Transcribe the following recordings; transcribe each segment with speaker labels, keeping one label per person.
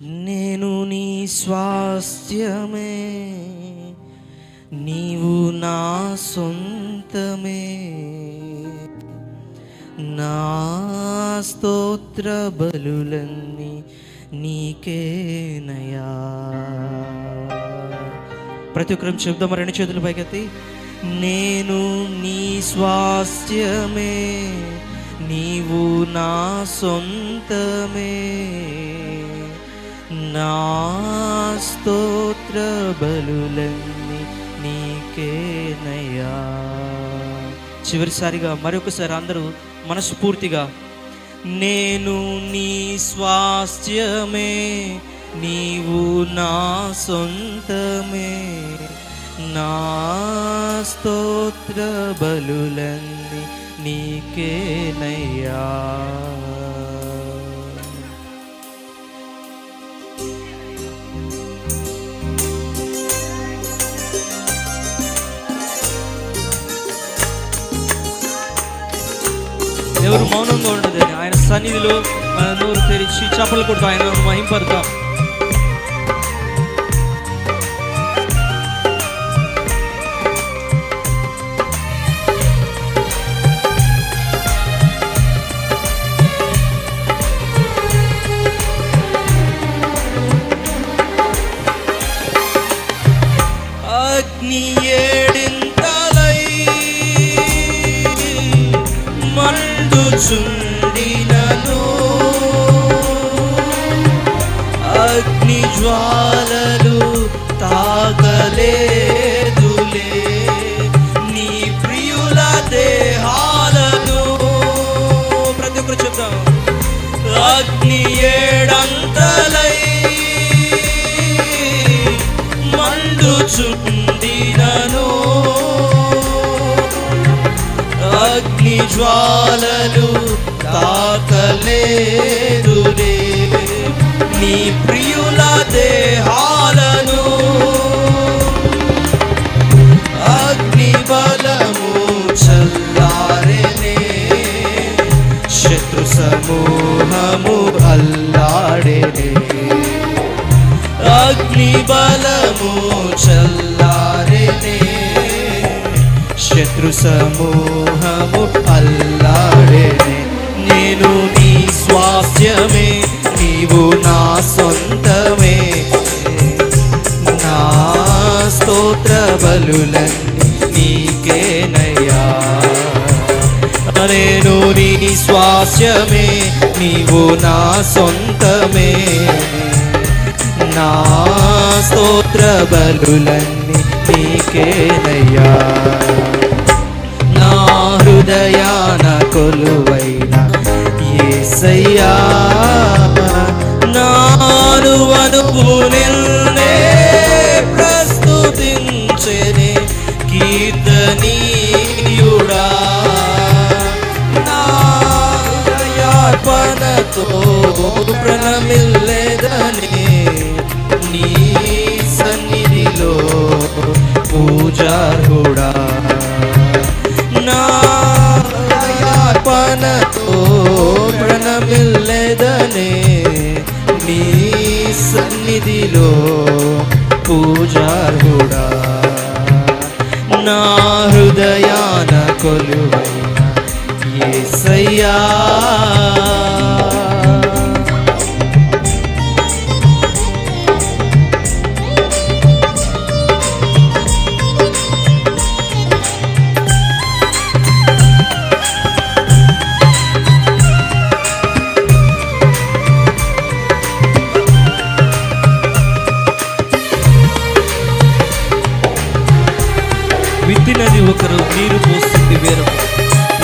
Speaker 1: నేను నీ స్వాస్థ్యమే, నీవు నా సొంతమే, నా స్తోత్ర బలులన్నీ నీకేనయా. ప్రతి ఒక్కరం చెప్దాం, రెండు చేతులు పైకెత్తి. నేను నీ స్వాస్థ్యమే, నీవు నా సొంతమే, నా స్తోత్ర బలులన్నీ నీకేనయ్యా. చివరిసారిగా మరొకసారి అందరూ మనస్ఫూర్తిగా, నేను నీ స్వాస్థ్యమే, నీవు నా సొంతమే, నా స్తోత్ర బలులన్నీ నీకేనయ్యా. ఎవరు మౌనంగా ఉండదని ఆయన సన్నిధిలో మన నోరు తెరిచి చప్పలు కొట్టు ఆయన మహింపడతాం. అగ్ని ఏడింతలై మండుచుండినను, అగ్ని జ్వాలలు తాకలేదులే నీ ప్రియుల దేహాలను. ప్రతి ఒక్కరు చెప్తాం. అగ్ని ఏడంతలై మండుచుండినను, అగ్ని జ్వాలలు తాకలేదులే నీ ప్రియుల దేహాలను. అగ్ని బలము చల్లారెనే, శత్రు సమూహము అల్లాడెనే. అగ్ని బలము చల్లారెనే, శత్రు సమూహము అల్లాడెనే. నేను నీ స్వాస్థ్యమే, నీవు నా సొంతమే, నా స్తోత్ర బలులన్నీ నీకేనయ్యా. నేను నీ స్వాస్థ్యమే, నీవు నా సొంతమే, నా స్తోత్ర బలులన్నీ నీకేనయ్యా. నా హృదయాన కొలువైన యేసయ్యా, నాను అనువు నిన్నే ప్రస్తుతించెనే కీర్తనీయుడా. నా హృదయార్పణతో ప్రణమిల్లెదనే నీ సన్నిధిలో పూజార్హుడా. నా హృదయార్పణతో ప్రణమిల్లెదనే నీ సన్నిధిలో పూజార్హుడా. నా హృదయాన కొలువైన యేసయ్యా, విత్తినది ఒకరు, నీరు పోసింది వేరొకరు,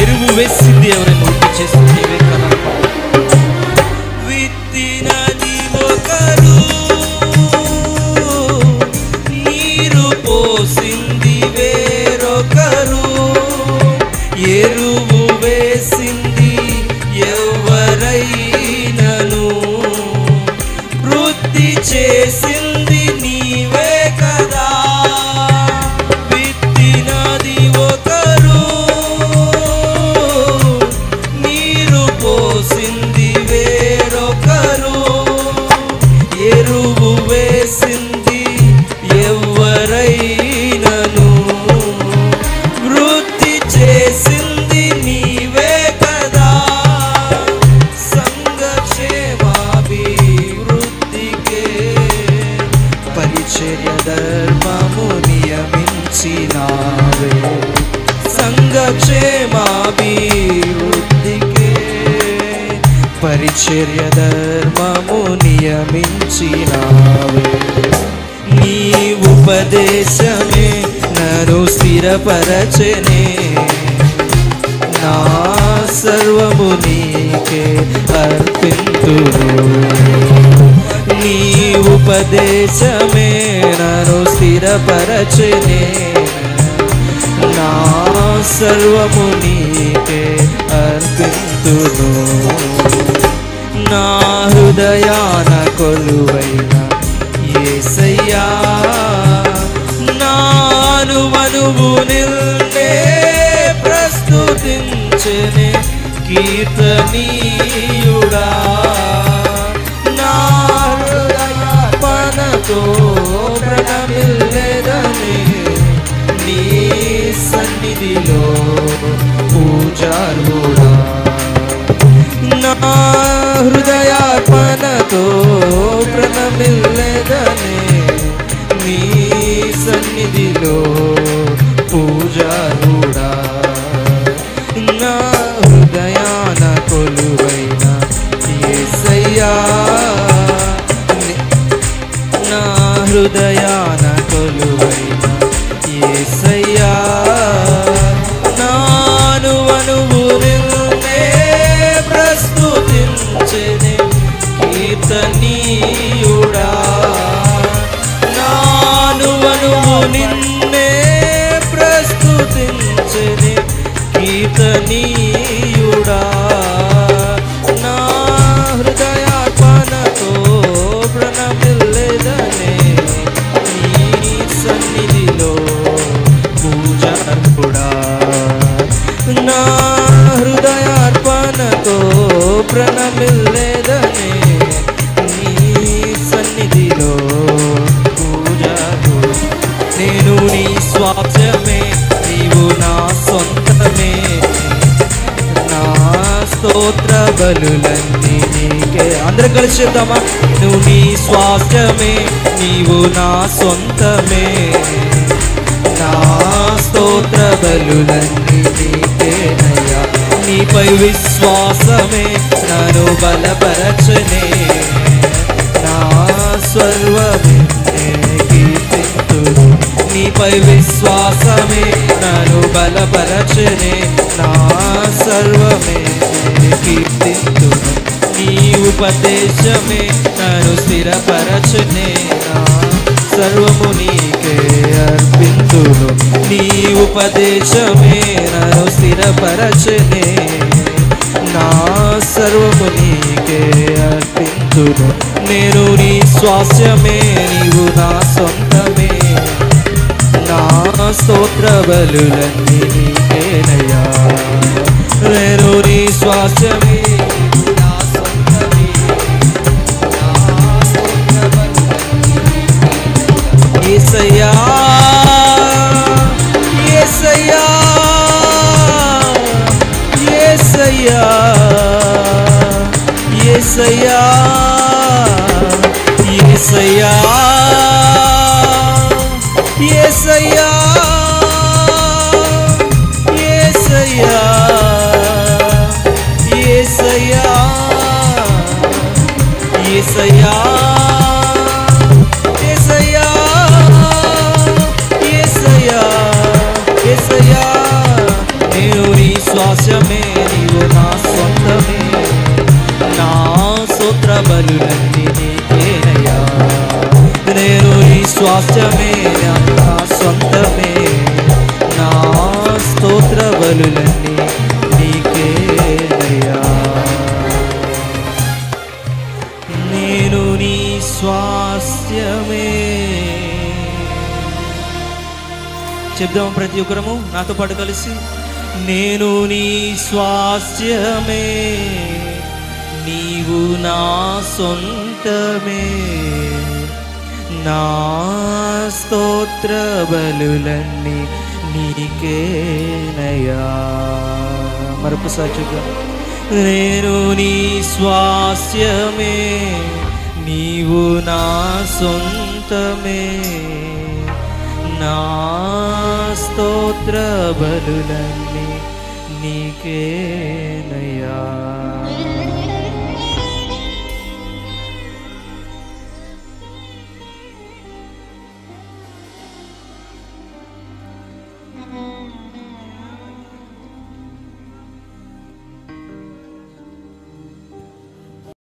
Speaker 1: ఎరువు వేసింది ఎవరైనా వృద్ధి చేసింది నీవే కదా. విత్తినది ఒకరు, నీరు పోసింది వేరొకరు, ఎరువు వేసింది ఎవరైనను, వృద్ధి చేసింది నీవే కదా. విత్తినది ఒకరు, నీరు పోసింది వేరొకరు, చేసింది ఎవరైనను వృద్ధి చేసింది నీవే కదా. సంఘక్షేమాభివృద్ధికే పరిచర్య ధర్మము నియమించినావే. సంఘక్షేమాభివృద్ధికే పరిచర్య ధర్మము నియమించినావే. నీ ఉపదేశమే నన్ను స్థిరపరచెనే. నా సర్వము నీకే అర్పింతును. నీ ఉపదేశమే నన్ను స్థిరపరచెనే. నా సర్వము నీకే అర్పింతును. నా హృదయాన కొలువైన యేసయ్యా, నానువనువు నిన్నే ప్రస్తుతించెనే కీర్తనీయుడా. నా హృదయార్పణతో ప్రణమిల్లెదనే నీ సన్నిధిలో పూజార్హుడా. నా హృదయార్పణతో ప్రణమిల్లెదనే నీ సన్నిధిలో పూజార్హుడా. నా హృదయాన కొలువైన యేసయ్యా, నా హృదయాన కొలువైన యేసయ్యా, నానువనువు నిన్నే ప్రస్తుతించెనే కీర్తనీయుడా. నానువనువు నిన్నే ప్రస్తుతించెనే కీర్తనీయుడా. నా హృదయార్పణతో ప్రణమిల్లెదనే నీ సన్నిధిలో పూజార్హుడా. నా హృదయార్పణతో ప్రణమిల్లెదనే నీ సన్నిధిలో పూజార్హుడా. నేను నీ స్వాస్థ్యమే, నీవు నా సొంతమే. నా స్తోత్ర బలులన్నీ నీకే. అందరం కలిసి చెప్తామా? నువ్వు నీ స్వాస్థ్యమే, నీవు నా సొంతమే. నా స్తోత్ర బలులన్నీ నీకేనయ్యా. నీపై విశ్వాసమే నన్ను బలపరచనే. నా సర్వమే కీర్తింతును. నీపై విశ్వాసమే నన్ను బలపరచనే. నా సర్వమే కీర్తింతును. నీ ఉపదేశమే నన్ను స్థిరపరచనే. నా సర్వము నీకే అర్పింతును. నీ ఉపదేశమే నన్ను స్థిరపరచనే. నా సర్వము నీకే అర్పింతును. నేను నీ స్వాస్థ్యమే, నీవు నా సొంతమే. నా స్తోత్ర బలులన్నీ నీకేనయ్యా. నేను నీ స్వాస్థ్యమే, నీవు నా సొంతమే. నా స్తోత్ర బలులన్నీ యేసయ్యా, యేసయ్యా, యేసయ్యా, యేసయ్యా, యేసయ్యా, యేసయ్యా, యేసయ్యా, యేసయ్యా, యేసయ్యా, యేసయ్యా, యేసయ్యా, యేసయ్యా. నేను నీ స్వాస్థ్యమే, నీవు నా సొంతమే. నా స్తోత్ర బలులన్నీ నీకేనయ్యా. నేను నీ స్వాస్థ్యమే, నా సొంతమే. నా స్తోత్ర బలులన్నీ నీకేనయ్యా. నేను నీ స్వాస్థ్యమే. చెప్దాం ప్రతి ఒక్కరము నాతో పాటు కలిసి. నేను నీ స్వాస్థ్యమే, నీవు నా సొంతమే. నా స్తోత్ర బలులన్నీ నీకేనయ్యా. మరొకసారి చూద్దాం. నేను నీ స్వాస్యమే, నీవు నా సొంతమే, నా స్తోత్ర బలులన్నీ నీకేనయ్యా.